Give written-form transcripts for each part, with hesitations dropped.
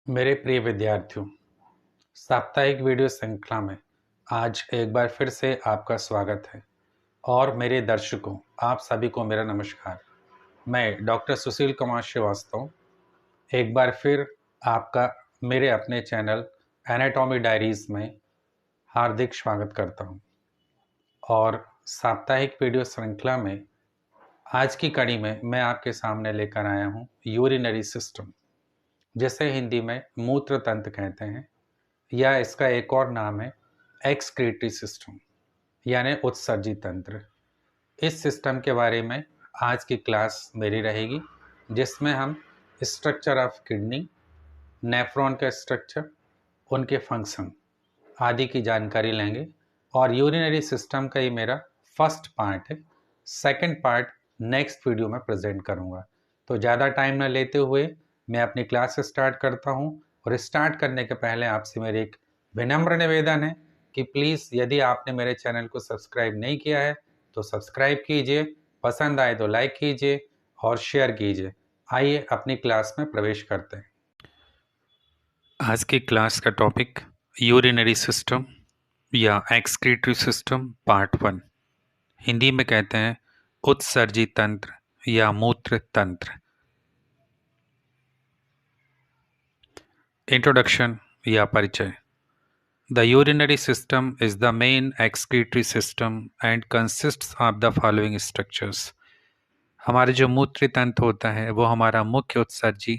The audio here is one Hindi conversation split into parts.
मेरे प्रिय विद्यार्थियों, साप्ताहिक वीडियो श्रृंखला में आज एक बार फिर से आपका स्वागत है। और मेरे दर्शकों, आप सभी को मेरा नमस्कार। मैं डॉक्टर सुशील कुमार श्रीवास्तव एक बार फिर आपका मेरे अपने चैनल एनाटॉमी डायरीज में हार्दिक स्वागत करता हूं। और साप्ताहिक वीडियो श्रृंखला में आज की कड़ी में मैं आपके सामने लेकर आया हूं यूरिनरी सिस्टम, जिसे हिंदी में मूत्र तंत्र कहते हैं, या इसका एक और नाम है एक्सक्रीटरी सिस्टम यानी उत्सर्जी तंत्र। इस सिस्टम के बारे में आज की क्लास मेरी रहेगी, जिसमें हम स्ट्रक्चर ऑफ किडनी, नेफ्रॉन का स्ट्रक्चर, उनके फंक्शन आदि की जानकारी लेंगे। और यूरिनरी सिस्टम का ही मेरा फर्स्ट पार्ट है। सेकंड पार्ट नेक्स्ट वीडियो में प्रेजेंट करूंगा। तो ज़्यादा टाइम न लेते हुए मैं अपनी क्लास स्टार्ट करता हूं। और स्टार्ट करने के पहले आपसे मेरी एक विनम्र निवेदन है कि प्लीज़ यदि आपने मेरे चैनल को सब्सक्राइब नहीं किया है तो सब्सक्राइब कीजिए, पसंद आए तो लाइक कीजिए और शेयर कीजिए। आइए अपनी क्लास में प्रवेश करते हैं। आज की क्लास का टॉपिक यूरिनरी सिस्टम या एक्सक्रीटरी सिस्टम पार्ट 1, हिंदी में कहते हैं उत्सर्जी तंत्र या मूत्र तंत्र। इंट्रोडक्शन या परिचय। The urinary system is the main excretory system and consists of the following structures. हमारे जो मूत्र तंत्र होता है वो हमारा मुख्य उत्सर्जी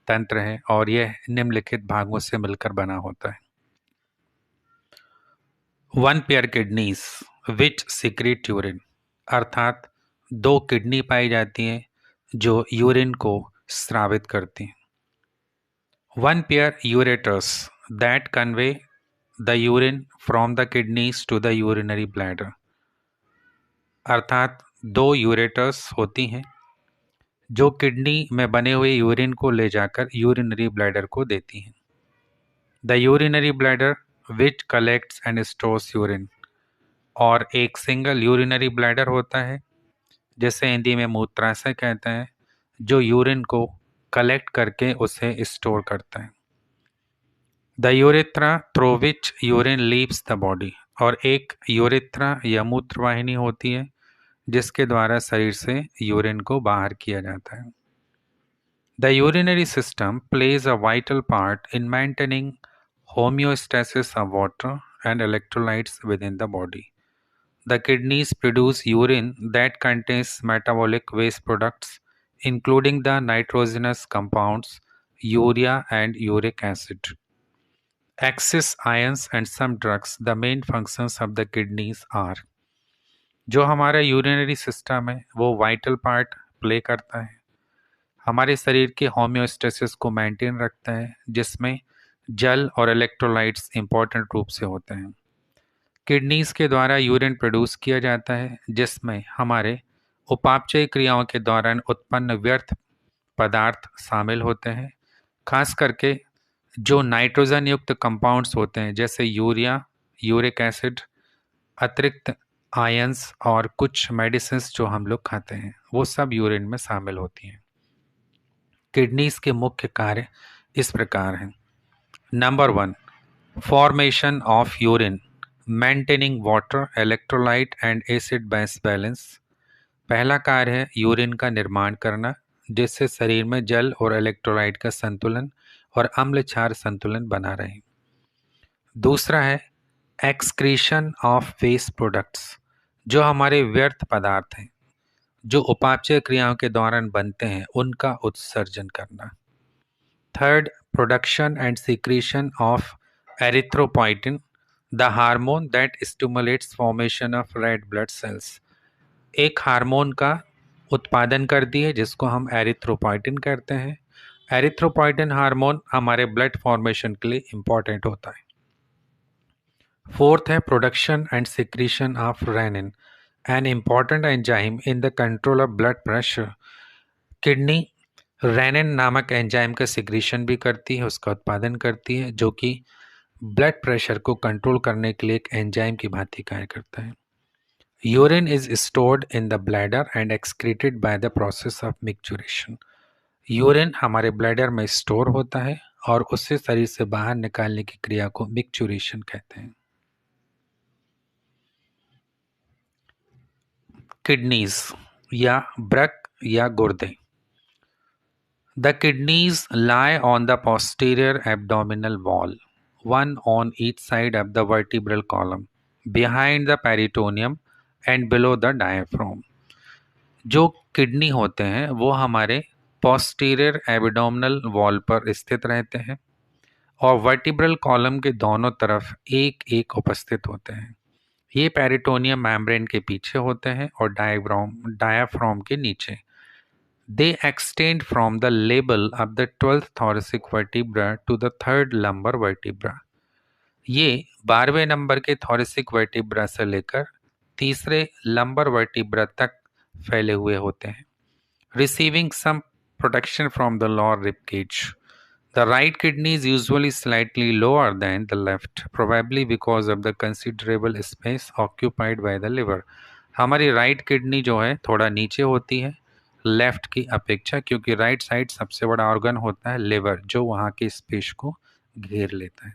तंत्र है और यह निम्नलिखित भागों से मिलकर बना होता है। 1 pair kidneys which secrete urine, अर्थात 2 किडनी पाई जाती हैं जो यूरिन को स्रावित करती हैं। 1 pair ureters that convey the urine from the kidneys to the urinary bladder, अर्थात 2 यूरेटर्स होती हैं जो किडनी में बने हुए यूरिन को ले जाकर यूरिनरी ब्लैडर को देती हैं। The urinary bladder which collects and stores urine, और एक सिंगल यूरिनरी ब्लैडर होता है जिसे हिंदी में मूत्राशय कहते हैं, जो यूरिन को कलेक्ट करके उसे स्टोर करता है। The urethra through which urine leaves the body, और एक यूरेथ्रा या मूत्रवाहिनी होती है जिसके द्वारा शरीर से यूरिन को बाहर किया जाता है। The urinary system plays a vital part in maintaining homeostasis of water and electrolytes within the body. The kidneys produce urine that contains metabolic waste products including the nitrogenous compounds urea and uric acid, excess ions and some drugs. The main functions of the kidneys are, जो हमारा यूरिनरी सिस्टम है वो वाइटल पार्ट प्ले करता है, हमारे शरीर के होम्योस्टेसिस को मेंटेन रखता है, जिसमें जल और इलेक्ट्रोलाइट्स इंपॉर्टेंट रूप से होते हैं। किडनीज के द्वारा यूरिन प्रोड्यूस किया जाता है जिसमें हमारे उपापचय क्रियाओं के दौरान उत्पन्न व्यर्थ पदार्थ शामिल होते हैं, खास करके जो नाइट्रोजन युक्त कंपाउंड्स होते हैं जैसे यूरिया, यूरिक एसिड, अतिरिक्त आयंस और कुछ मेडिसिन्स जो हम लोग खाते हैं वो सब यूरिन में शामिल होती हैं। किडनीज के मुख्य कार्य इस प्रकार हैं। Number 1, formation of urine, maintaining water, electrolyte and acid base balance. पहला कार्य है यूरिन का निर्माण करना, जिससे शरीर में जल और इलेक्ट्रोलाइट का संतुलन और अम्ल क्षार संतुलन बना रहे। दूसरा है एक्सक्रीशन ऑफ वेस्ट प्रोडक्ट्स, जो हमारे व्यर्थ पदार्थ हैं जो उपापचय क्रियाओं के दौरान बनते हैं उनका उत्सर्जन करना। Third, production and secretion of erythropoietin, the hormone that stimulates formation of red blood cells. एक हार्मोन का उत्पादन करती है जिसको हम एरिथ्रोपोइटिन कहते हैं। एरिथ्रोपोइटिन हार्मोन हमारे ब्लड फॉर्मेशन के लिए इंपॉर्टेंट होता है। फोर्थ है production and secretion of renin, an important enzyme in the control of blood pressure. Kidney renin नामक एंजाइम का सिक्रीशन भी करती है, उसका उत्पादन करती है, जो कि ब्लड प्रेशर को कंट्रोल करने के लिए एक एंजाइम की भांति कार्य करता है। Urine is stored in the bladder and excreted by the process of micturition. Urine हमारे ब्लैडर में स्टोर होता है और उससे शरीर से बाहर निकालने की क्रिया को मिक्चुरेशन कहते हैं। किडनीज या ब्रक या गुर्दे। The kidneys lie on the posterior abdominal wall, one on each side of the vertebral column, behind the peritoneum and below the diaphragm. जो किडनी होते हैं वो हमारे पोस्टीरियर एब्डोमिनल वॉल पर स्थित रहते हैं और वर्टिब्रल कॉलम के दोनों तरफ एक एक उपस्थित होते हैं। ये पेरिटोनियम मेम्ब्रेन के पीछे होते हैं और डायाफ्राम के नीचे। They extend from the label of the 12th thoracic vertebra to the 3rd lumbar vertebra. ये 12वें नंबर के थॉरेसिक वर्टिब्रा से लेकर तीसरे लंबर वर्टिब्रा तक फैले हुए होते हैं। Receiving some protection from the lower rib cage. The right kidney is usually slightly lower than the left, probably because of the considerable space occupied by the liver. हमारी राइट किडनी जो है थोड़ा नीचे होती है लेफ्ट की अपेक्षा, क्योंकि राइट साइड सबसे बड़ा ऑर्गन होता है लिवर, जो वहाँ के स्पेस को घेर लेता है।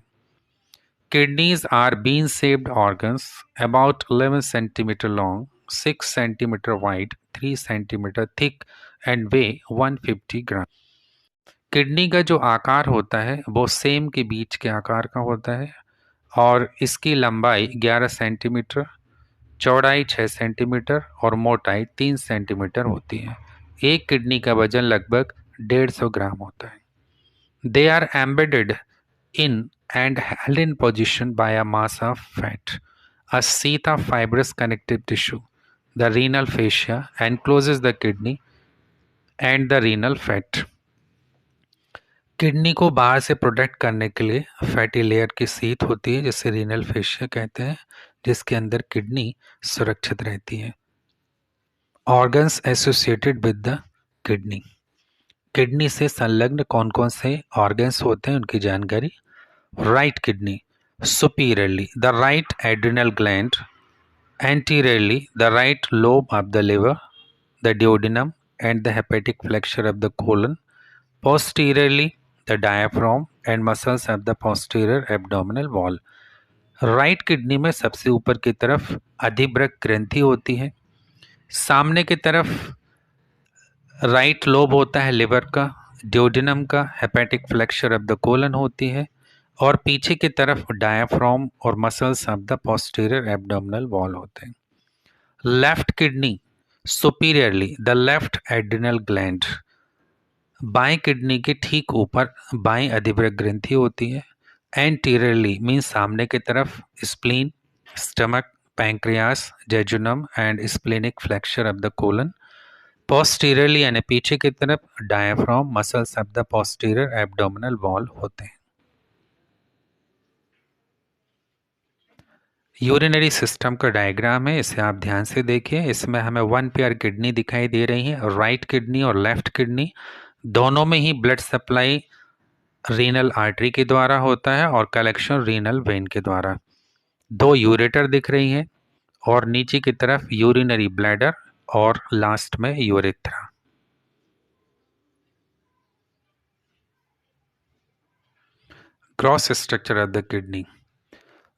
Kidneys are bean shaped organs about 11 centimetre long, 6 centimetre wide, 3 centimetre thick and weigh 150 gram. Kidney का जो आकार होता है वो सेम के बीच के आकार का होता है और इसकी लंबाई 11 सेंटीमीटर, चौड़ाई 6 सेंटीमीटर और मोटाई 3 सेंटीमीटर होती है। एक किडनी का वजन लगभग 150 ग्राम होता है। They are embedded in and held in position by a mass of fat, a sheath of fibrous connective tissue, the renal fascia encloses the kidney and the renal fat. Kidney को बाहर से प्रोटेक्ट करने के लिए फैटी लेयर की सीथ होती है जिसे रीनल फेशिया कहते हैं, जिसके अंदर किडनी सुरक्षित रहती है। Organs associated with the kidney. Kidney से संलग्न कौन कौन से ऑर्गन्स होते हैं उनकी जानकारी। Right kidney superiorly the right adrenal gland, anteriorly the right lobe of the liver, the duodenum and the hepatic flexor of the colon, posteriorly the diaphragm and muscles of the posterior abdominal wall. Right kidney में सबसे ऊपर की तरफ अधिवृक्क ग्रंथि होती है, सामने की तरफ राइट लोब होता है लिवर का, डिओडिनम का, hepatic flexor of the colon होती है और पीछे की तरफ डायाफ्राम और muscles of the posterior abdominal wall होते हैं। Left kidney superiorly the left adrenal gland, बाएं किडनी के ठीक ऊपर बाएं अधिवृक्क ग्रंथि होती है। एंटीरियरली मीन्स सामने की तरफ spleen, stomach, pancreas, jejunum and splenic flexor of the colon. Posteriorly यानी पीछे की तरफ diaphragm, muscles of the posterior abdominal wall होते हैं। यूरिनरी सिस्टम का डायग्राम है, इसे आप ध्यान से देखिए। इसमें हमें 1 पेयर किडनी दिखाई दे रही है, राइट किडनी और लेफ्ट किडनी। दोनों में ही ब्लड सप्लाई रीनल आर्टरी के द्वारा होता है और कलेक्शन रीनल वेन के द्वारा। 2 यूरेटर दिख रही हैं और नीचे की तरफ यूरिनरी ब्लैडर और लास्ट में urethra. Gross structure of the kidney.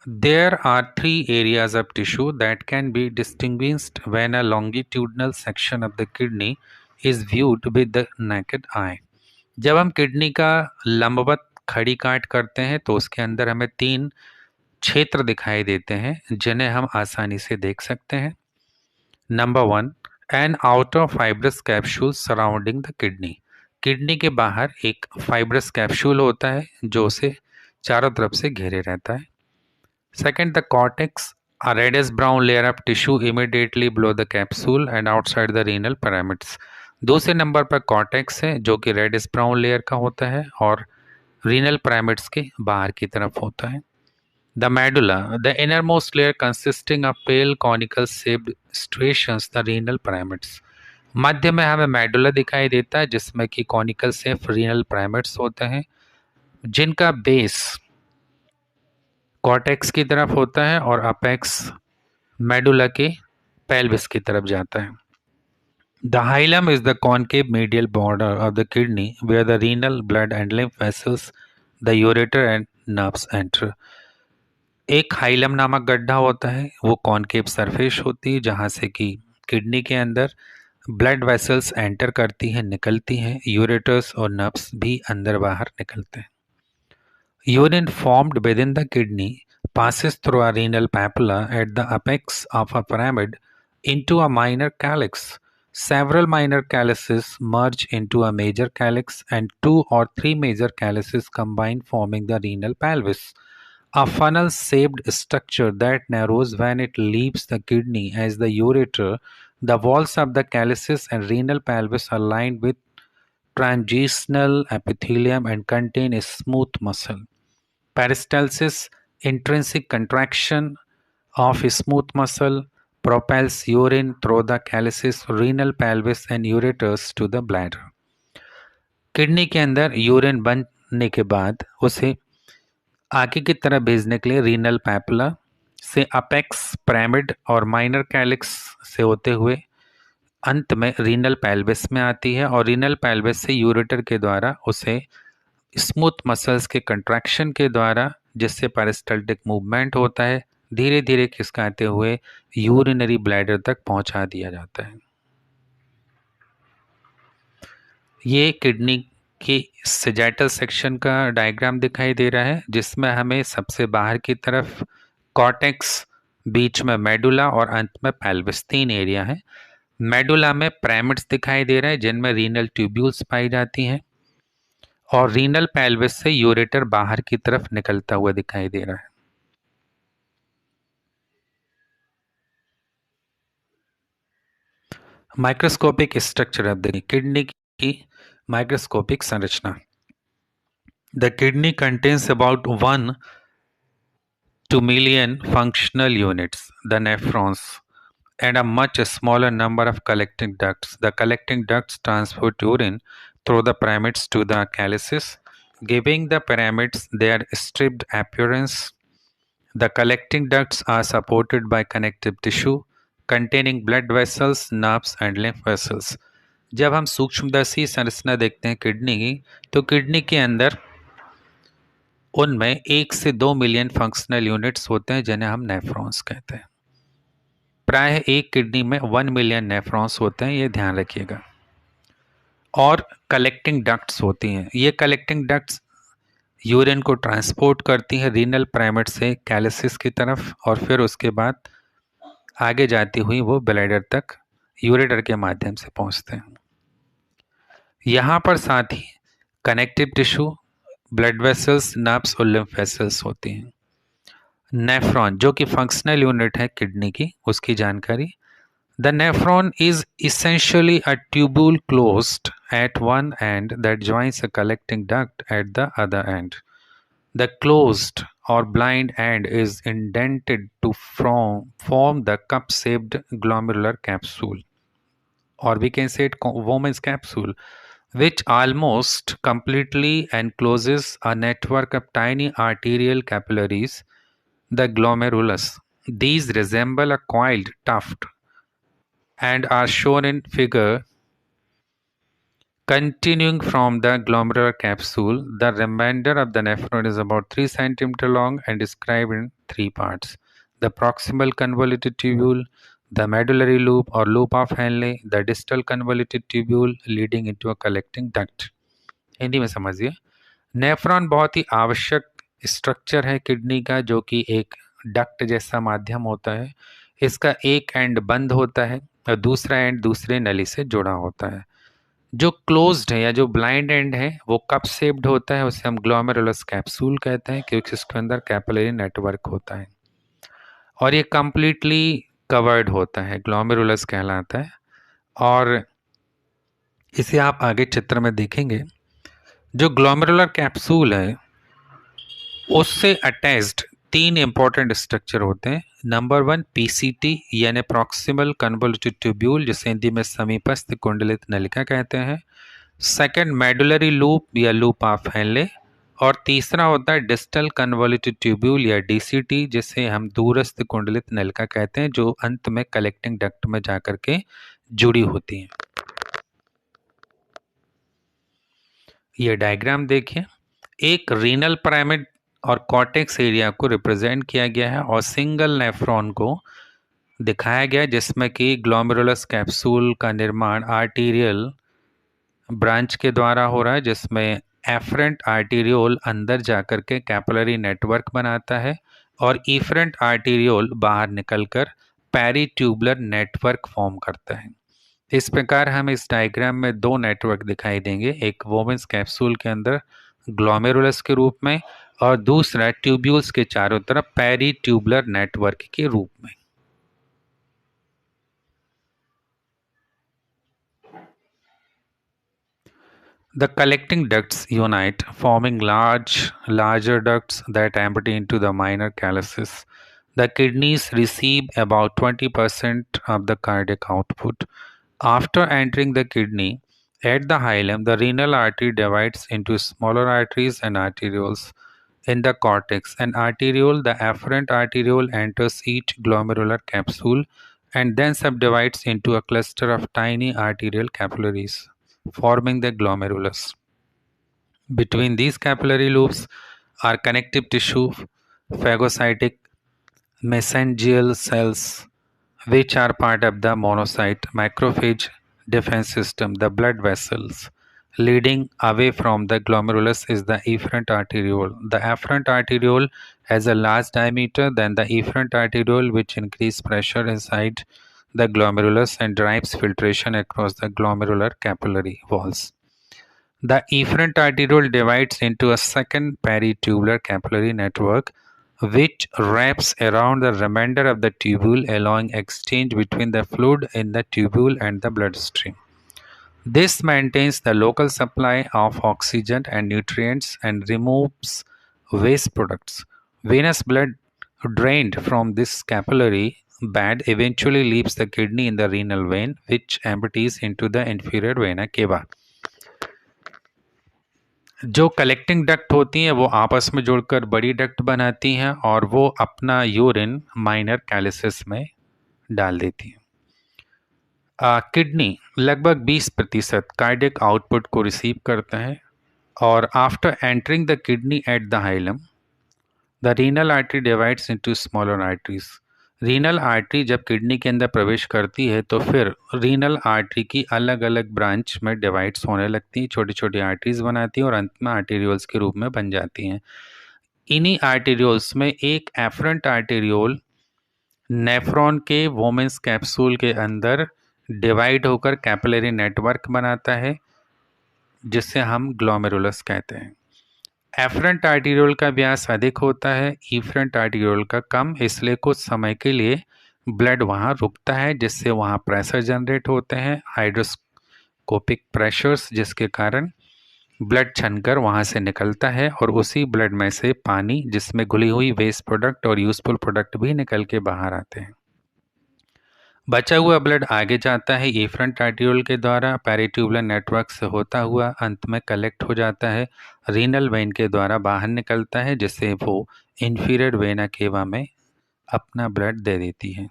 There are 3 areas of tissue that can be distinguished when a longitudinal section of the kidney is viewed with the naked eye. जब हम किडनी का लंबवत खड़ी काट करते हैं तो उसके अंदर हमें 3 क्षेत्र दिखाई देते हैं जिन्हें हम आसानी से देख सकते हैं। Number 1, an outer fibrous capsule surrounding the kidney. Kidney के बाहर एक फाइब्रस कैप्सूल होता है जो उसे चारों तरफ से घेरे रहता है। Second, the cortex, a reddish brown layer of tissue immediately below the capsule and outside the renal pyramids. दूसरे नंबर पर कॉर्टेक्स है जो कि रेडिश ब्राउन लेयर का होता है और रीनल पिरामिड्स के बाहर की तरफ होता है। The medulla, the innermost layer consisting of pale conical shaped striations, the renal pyramids. मध्य में हमें मेडुला दिखाई देता है जिसमें कि कॉनिकल शेप रीनल पिरामिड्स होते हैं जिनका बेस कॉर्टेक्स की तरफ होता है और अपेक्स मेडुला के पेल्विस की तरफ जाता है। The hilum is the concave medial border of the kidney where the renal blood and lymph vessels the ureter and nerves enter. एक हाइलम नामक गड्ढा होता है, वो कॉनकेव सरफेस होती है जहाँ से कि किडनी के अंदर ब्लड वेसल्स एंटर करती हैं, निकलती हैं, यूरेटर्स और नर्व्स भी अंदर बाहर निकलते हैं। Urine formed within the kidney passes through a renal papilla at the apex of a pyramid into a minor calyx. Several minor calyces merge into a major calyx, and two or three major calyces combine, forming the renal pelvis, a funnel-shaped structure that narrows when it leaves the kidney as the ureter. The walls of the calyces and renal pelvis are lined with transitional epithelium and contain a smooth muscle. Peristalsis, intrinsic contraction of a smooth muscle, propels urine through the calyces, renal pelvis and ureters to the bladder. Kidney के अंदर यूरिन बनने के बाद उसे आगे की तरफ भेजने के लिए रीनल पैपुला से अपेक्स पिरामिड और माइनर कैलिक्स से होते हुए अंत में रीनल पेल्विस में आती है और रीनल पेल्विस से यूरेटर के द्वारा उसे स्मूथ मसल्स के कंट्रैक्शन के द्वारा, जिससे पेरिस्टल्टिक मूवमेंट होता है, धीरे धीरे खिसकाते हुए यूरिनरी ब्लैडर तक पहुंचा दिया जाता है। ये किडनी की सेजेटल सेक्शन का डायग्राम दिखाई दे रहा है, जिसमें हमें सबसे बाहर की तरफ कॉर्टेक्स, बीच में मेडुला और अंत में पेल्विस, तीन एरिया है। मेडुला में पिरामिड्स दिखाई दे रहे हैं जिनमें रीनल ट्यूब्यूल्स पाई जाती हैं और रीनल पेल्विस से यूरेटर बाहर की तरफ निकलता हुआ दिखाई दे रहा है। Microscopic structure of the kidney की माइक्रोस्कोपिक संरचना। The kidney contains about 1 to million functional units, the nephrons, and a much smaller number of collecting ducts. The collecting ducts transport urine through the pyramids to the calyces, giving the pyramids their stripped appearance. The collecting ducts are supported by connective tissue containing blood vessels, nerves and lymph vessels. जब हम सूक्ष्मदर्शी संरचना देखते हैं किडनी की, तो किडनी के अंदर उनमें 1 से 2 मिलियन फंक्शनल यूनिट्स होते हैं जिन्हें हम नेफ्रॉन्स कहते हैं। प्राय एक किडनी में 1 मिलियन नेफ्रॉन्स होते हैं, ये ध्यान रखिएगा। और कलेक्टिंग डक्ट्स होती हैं। ये कलेक्टिंग डक्ट्स यूरिन को ट्रांसपोर्ट करती हैं रीनल पिरामिड से कैलिसिस की तरफ और फिर उसके बाद आगे जाती हुई वो ब्लैडर तक यूरेटर के माध्यम से पहुंचते हैं। यहाँ पर साथ ही connective tissue, blood vessels, nerves और लिम्फ वेसल्स होती हैं। नेफ्रॉन जो कि फंक्शनल यूनिट है किडनी की, उसकी जानकारी। The nephron is essentially a tubule closed at one end that joins a collecting duct at the other end. The closed or blind end is indented to form the cup-shaped glomerular capsule, or we can say it Bowman's capsule, which almost completely encloses a network of tiny arterial capillaries, the glomerulus. These resemble a coiled tuft and are shown in figure. Continuing from the glomerular capsule, the remainder of the nephron is about 3 cm long and described in 3 parts. The proximal convoluted tubule, the medullary loop or loop of Henle, the distal convoluted tubule leading into a collecting duct. Hindi में समझिए। नेफ्रॉन बहुत ही आवश्यक स्ट्रक्चर है किडनी का, जो कि एक डक्ट जैसा माध्यम होता है। इसका एक एंड बंद होता है और दूसरा एंड दूसरे नली से जुड़ा होता है। जो क्लोज्ड है या जो ब्लाइंड एंड है वो कप शेप्ड होता है, उसे हम ग्लोमेरुलस कैप्सूल कहते हैं क्योंकि इसके अंदर कैपिलरी नेटवर्क होता है और ये कंप्लीटली कवर्ड होता है, ग्लोमेरुलस कहलाता है। और इसे आप आगे चित्र में देखेंगे। जो ग्लोमेरुलर कैप्सूल है उससे अटैच्ड 3 इंपॉर्टेंट स्ट्रक्चर होते हैं। नंबर 1 पीसीटी यानी प्रॉक्सिमल कन्वोल्यूटेड ट्यूब्यूल, जिसे हिंदी में समीपस्थ कुंडलित नलिका कहते हैं। सेकंड मेडुलरी लूप या लूप ऑफ हेनले, और तीसरा होता है डिस्टल कन्वोल्यूटेड ट्यूब्यूल या डीसीटी, जिसे हम दूरस्थ कुंडलित नलिका कहते हैं, जो अंत में कलेक्टिंग डक्ट में जाकर के जुड़ी होती हैं। ये डायग्राम देखिए। एक रीनल पिरामिड और कॉर्टेक्स एरिया को रिप्रेजेंट किया गया है और सिंगल नेफ्रॉन को दिखाया गया जिसमें कि ग्लोमेरुलस कैप्सूल का निर्माण आर्टीरियल ब्रांच के द्वारा हो रहा है, जिसमें एफरेंट आर्टीरियोल अंदर जाकर के कैपिलरी नेटवर्क बनाता है और इफरेंट आर्टीरियोल बाहर निकलकर पेरीट्यूबुलर नेटवर्क फॉर्म करता है। इस प्रकार हम इस डायग्राम में दो नेटवर्क दिखाई देंगे, एक वोमेंस कैप्सूल के अंदर ग्लोमेरुलस के रूप में और दूसरा ट्यूब्यूल्स के चारों तरफ पेरीट्यूबुलर नेटवर्क के रूप में। The collecting ducts unite, forming larger ducts that empty into the minor calyces. The kidneys receive about 20% of the cardiac output. After entering the kidney, at the hilum, the renal artery divides into smaller arteries and arterioles. In the cortex and arteriole, the afferent arteriole enters each glomerular capsule and then subdivides into a cluster of tiny arterial capillaries, forming the glomerulus. Between these capillary loops are connective tissue, phagocytic mesangial cells, which are part of the monocyte macrophage defense system. The blood vessels leading away from the glomerulus is the efferent arteriole. The afferent arteriole has a large diameter than the efferent arteriole, which increases pressure inside the glomerulus and drives filtration across the glomerular capillary walls. The efferent arteriole divides into a second peritubular capillary network which wraps around the remainder of the tubule, allowing exchange between the fluid in the tubule and the bloodstream. This maintains the local supply of oxygen and nutrients and removes waste products. Venous blood drained from this capillary bed eventually leaves the kidney in the renal vein, which empties into the inferior vena cava. जो कलेक्टिंग डक्ट होती हैं वो आपस में जुड़कर बड़ी डक्ट बनाती हैं और वो अपना यूरिन माइनर कैलिसिस में डाल देती हैं। किडनी लगभग 20% कार्डियक आउटपुट को रिसीव करता है और after entering the kidney at the hilum, the renal artery divides into smaller arteries. Renal artery जब किडनी के अंदर प्रवेश करती है तो फिर रीनल आर्टरी की अलग अलग ब्रांच में डिवाइड्स होने लगती हैं, छोटी छोटी आर्टरीज बनाती हैं और अंत में आर्टेरियोल्स के रूप में बन जाती हैं। इन्हीं आर्टेरियोल्स में एक एफरेंट आर्टेरियोल नेफ्रॉन के वोमेंस कैप्सूल के अंदर डिवाइड होकर कैपिलरी नेटवर्क बनाता है जिससे हम ग्लोमेरुलस कहते हैं। एफरेंट आर्टेरियोल का व्यास अधिक होता है, इफरेंट आर्टेरियोल का कम, इसलिए कुछ समय के लिए ब्लड वहाँ रुकता है जिससे वहाँ प्रेशर जनरेट होते हैं, हाइड्रोस्कोपिक प्रेशर्स, जिसके कारण ब्लड छनकर वहाँ से निकलता है और उसी ब्लड में से पानी जिसमें घुली हुई वेस्ट प्रोडक्ट और यूजफुल प्रोडक्ट भी निकल के बाहर आते हैं। बचा हुआ ब्लड आगे जाता है एफरेंट आर्टेरियोल के द्वारा, पेरिट्यूबुलर नेटवर्क से होता हुआ अंत में कलेक्ट हो जाता है, रीनल वेन के द्वारा बाहर निकलता है जिससे वो इंफीरियर वेना केवा में अपना ब्लड दे देती है।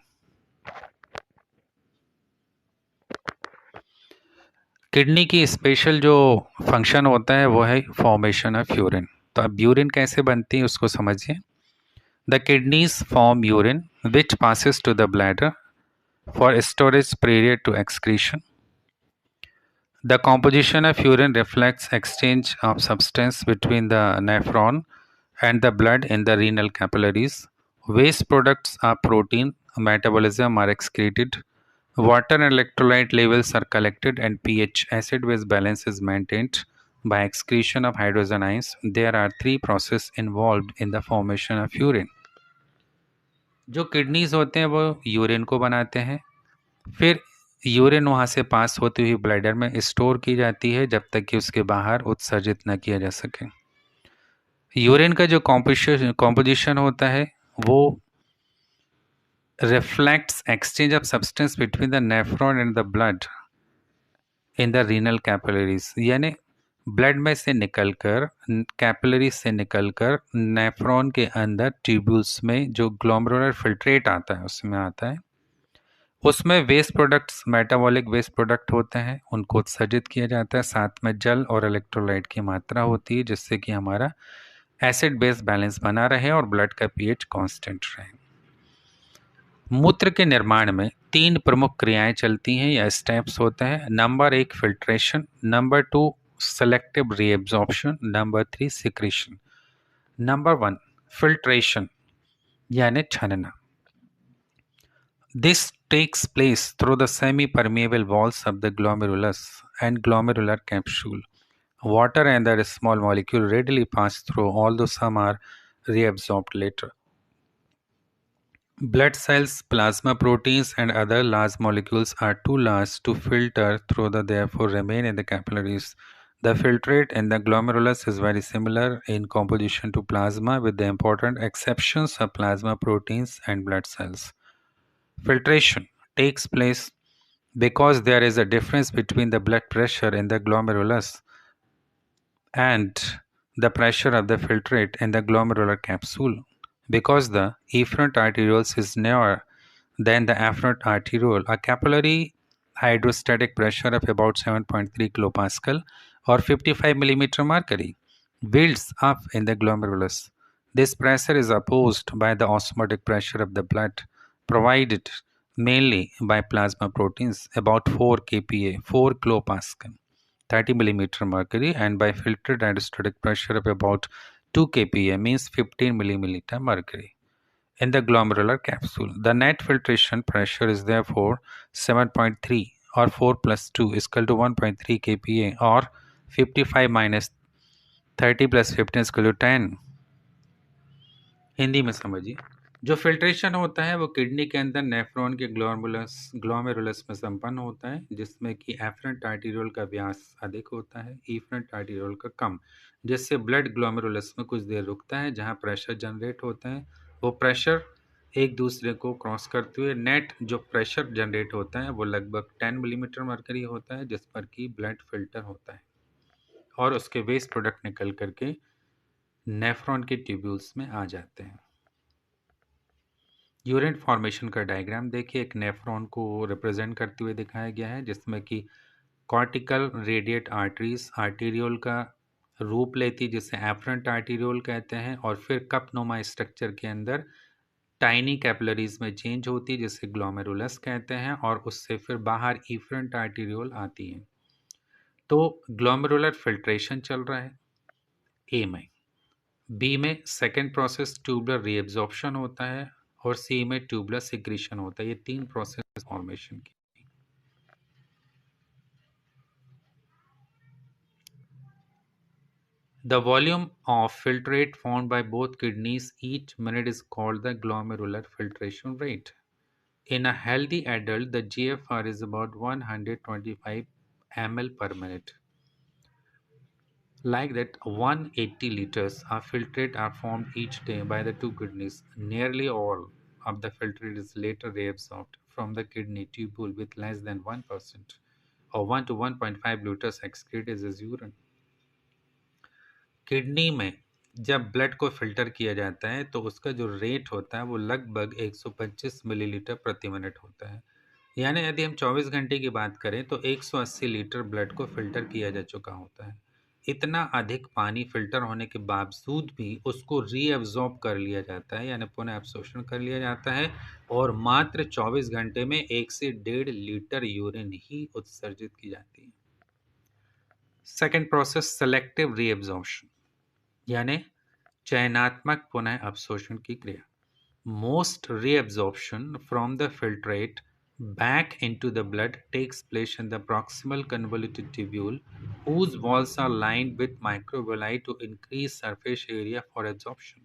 किडनी की स्पेशल जो फंक्शन होता है वो है फॉर्मेशन ऑफ यूरिन। तो अब यूरिन कैसे बनती है उसको समझिए। The kidneys form urine which passes to the bladder for storage prior to excretion. The composition of urine reflects exchange of substance between the nephron and the blood in the renal capillaries. Waste products are protein metabolism are excreted. Water and electrolyte levels are collected and pH acid-base balance is maintained by excretion of hydrogen ions. There are three processes involved in the formation of urine. जो किडनीज होते हैं वो यूरिन को बनाते हैं, फिर यूरिन वहाँ से पास होती हुई ब्लैडर में स्टोर की जाती है जब तक कि उसके बाहर उत्सर्जित न किया जा सके। यूरिन का जो कॉम्पोजिशन होता है वो reflects exchange of substance between the nephron and the blood in the renal capillaries, यानी ब्लड में से निकलकर कैपिलरी से निकलकर नेफ्रॉन के अंदर ट्यूब्यूल्स में जो ग्लोमेरुलर फिल्ट्रेट आता है उसमें आता है, उसमें waste products metabolic waste product होते हैं, उनको उत्सर्जित किया जाता है। साथ में जल और इलेक्ट्रोलाइट की मात्रा होती है, जिससे कि हमारा एसिड बेस बैलेंस बना रहे और ब्लड का पीएच कांस्टेंट रहे। मूत्र के निर्माण में 3 प्रमुख क्रियाएं चलती हैं या स्टेप्स होते हैं। Number 1 filtration, number 2 selective reabsorption, number 3 secretion. Number 1 filtration यानी छानना। This takes place through the semi-permeable walls of the glomerulus and glomerular capsule. Water and their small molecule readily pass through, although some are reabsorbed later. Blood cells, plasma proteins, and other large molecules are too large to filter through, therefore remain in the capillaries. The filtrate in the glomerulus is very similar in composition to plasma, with the important exceptions of plasma proteins and blood cells. Filtration takes place because there is a difference between the blood pressure in the glomerulus and the pressure of the filtrate in the glomerular capsule. Because the efferent arterioles is narrower than the afferent arteriole, a capillary hydrostatic pressure of about 7.3 kilopascal or 55 millimeter mercury builds up in the glomerulus. This pressure is opposed by the osmotic pressure of the blood, provided mainly by plasma proteins, about 4 kPa, 4 kilopascal, 30 millimeter mercury, and by filtered hydrostatic pressure of about 2 kPa, means 15 millimeter mercury in the glomerular capsule. The net filtration pressure is therefore 7.3 or 4 plus 2 is equal to 1.3 kPa or 55 minus 30 plus 15 is equal to 10. Hindi में समझिए, जो फिल्ट्रेशन होता है वो किडनी के अंदर नेफ्रॉन के ग्लोमेरुलस में संपन्न होता है, जिसमें कि एफरेंट आर्टीरियोल का व्यास अधिक होता है, इफरेंट आर्टीरियोल का कम, जिससे ब्लड ग्लोमेरुलस में कुछ देर रुकता है, जहां प्रेशर जनरेट होता है। वो प्रेशर एक दूसरे को क्रॉस करते हुए नेट जो प्रेशर जनरेट होता है वो लगभग 10 मिलीमीटर मरकरी होता है, जिस पर कि ब्लड फिल्टर होता है और उसके वेस्ट प्रोडक्ट निकल करके नेफ्रॉन के ट्यूब्यूल्स में आ जाते हैं। यूरिन फॉर्मेशन का डायग्राम देखिए, एक नेफ्रॉन को रिप्रेजेंट करते हुए दिखाया गया है, जिसमें कि कॉर्टिकल रेडिएट आर्टरीज आर्टीरियोल का रूप लेती, जिसे एफरेंट आर्टीरियोल कहते हैं, और फिर कपनुमा स्ट्रक्चर के अंदर टाइनी कैपिलरीज में चेंज होती, जिसे ग्लोमेरुलस कहते हैं, और उससे फिर बाहर इफरेंट आर्टीरियोल आती है। तो ग्लोमेरुलर फिल्ट्रेशन चल रहा है ए में। बी में सेकेंड प्रोसेस ट्यूबुलर रीएब्जॉर्प्शन होता है और सी में ट्यूबुलर सिक्रीशन होता है। ये 3 प्रोसेस फॉर्मेशन की। The volume of filtrate found by both kidneys each minute is called the glomerular filtration rate. In a healthy adult, the GFR is about 125 ml per minute. Like that, 180 liters of filtrate are formed each day by the 2 kidneys. Nearly all of the filtrate is later reabsorbed from the kidney tubule, with less than 1% or 1 to 1.5 liters excreted as urine. Kidney में जब ब्लड को फिल्टर किया जाता है तो उसका जो रेट होता है वो लगभग 125 मिलीलीटर प्रति मिनट होता है। यानी यदि हम 24 घंटे की बात करें तो 180 लीटर ब्लड को फिल्टर किया जा चुका होता है। इतना अधिक पानी फिल्टर होने के बावजूद भी उसको रीअब्जॉर्ब कर लिया जाता है, यानी पुनः अब्सॉर्प्शन कर लिया जाता है, और मात्र 24 घंटे में 1 से 1.5 लीटर यूरिन ही उत्सर्जित की जाती है। सेकेंड प्रोसेस सेलेक्टिव रीअब्जॉर्प्शन यानी चयनात्मक पुनः अवशोषण की क्रिया। Most reabsorption from the filtrate back into the blood takes place in the proximal convoluted tubule, whose walls are lined with microvilli to increase surface area for absorption.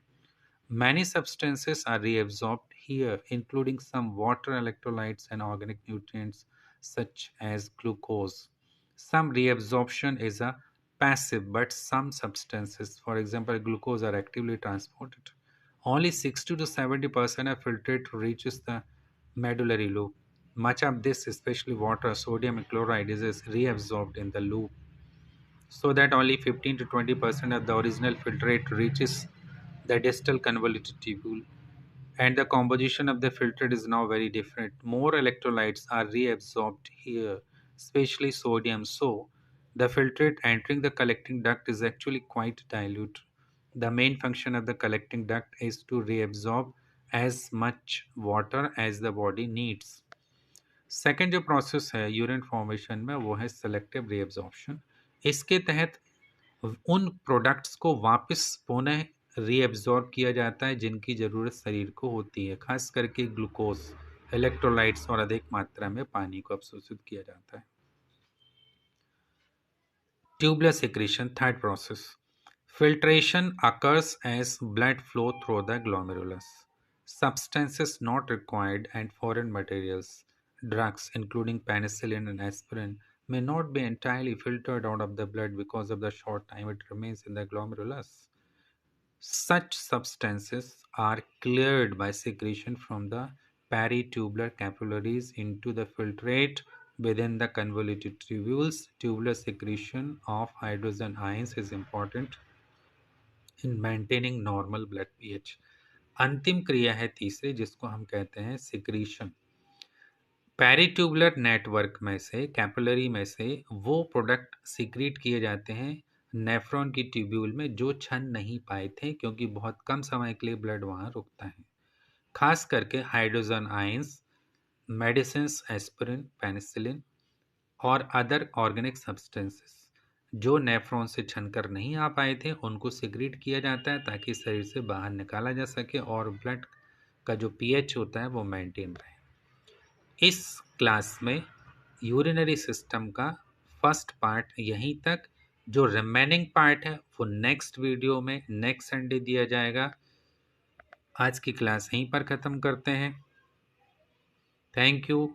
Many substances are reabsorbed here, including some water electrolytes and organic nutrients such as glucose. Some reabsorption is a passive, but some substances, for example glucose, are actively transported. Only 60 to 70% of filtrate reaches the medullary loop. Much of this, especially water, sodium chloride, is reabsorbed in the loop, so that only 15 to 20% of the original filtrate reaches the distal convoluted tubule. and the composition of the filter is now very different. More electrolytes are reabsorbed here, especially sodium. So, the filtrate entering the collecting duct is actually quite dilute. The main function of the collecting duct is to reabsorb as much water as the body needs. Second जो प्रोसेस है यूरिन फॉर्मेशन में वो है सेलेक्टिव रीएब्जॉर्प्शन. इसके तहत उन प्रोडक्ट्स को वापस पुनः रीएब्जॉर्ब किया जाता है जिनकी ज़रूरत शरीर को होती है, खास करके ग्लूकोज, इलेक्ट्रोलाइट्स और अधिक मात्रा में पानी को अवशोषित किया जाता है. Tubular secretion, third process. Filtration occurs as blood flow through the glomerulus. Substances not required and foreign materials, drugs including penicillin and aspirin, may not be entirely filtered out of the blood because of the short time it remains in the glomerulus. Such substances are cleared by secretion from the peritubular capillaries into the filtrate within the convoluted tubules. Tubular secretion of hydrogen ions is important in maintaining normal blood pH. अंतिम क्रिया है तीसरी जिसको हम कहते हैं सिक्रीशन. पेरिट्यूबुलर नेटवर्क में से, कैपिलरी में से वो प्रोडक्ट सिक्रीट किए जाते हैं नेफ्रॉन की ट्यूब्यूल में जो छन नहीं पाए थे क्योंकि बहुत कम समय के लिए ब्लड वहाँ रुकता है. खास करके hydrogen ions, medicine, aspirin, penicillin और अदर ऑर्गेनिक सब्सटेंसेस जो नेफ्रॉन से छनकर नहीं आ पाए थे उनको सिक्रीट किया जाता है ताकि शरीर से बाहर निकाला जा सके और ब्लड का जो पीएच होता है वो मेंटेन रहे. इस क्लास में यूरिनरी सिस्टम का फर्स्ट पार्ट यहीं तक. जो रिमेनिंग पार्ट है वो नेक्स्ट वीडियो में नेक्स्ट संडे दिया जाएगा. आज की क्लास यहीं पर ख़त्म करते हैं. Thank you.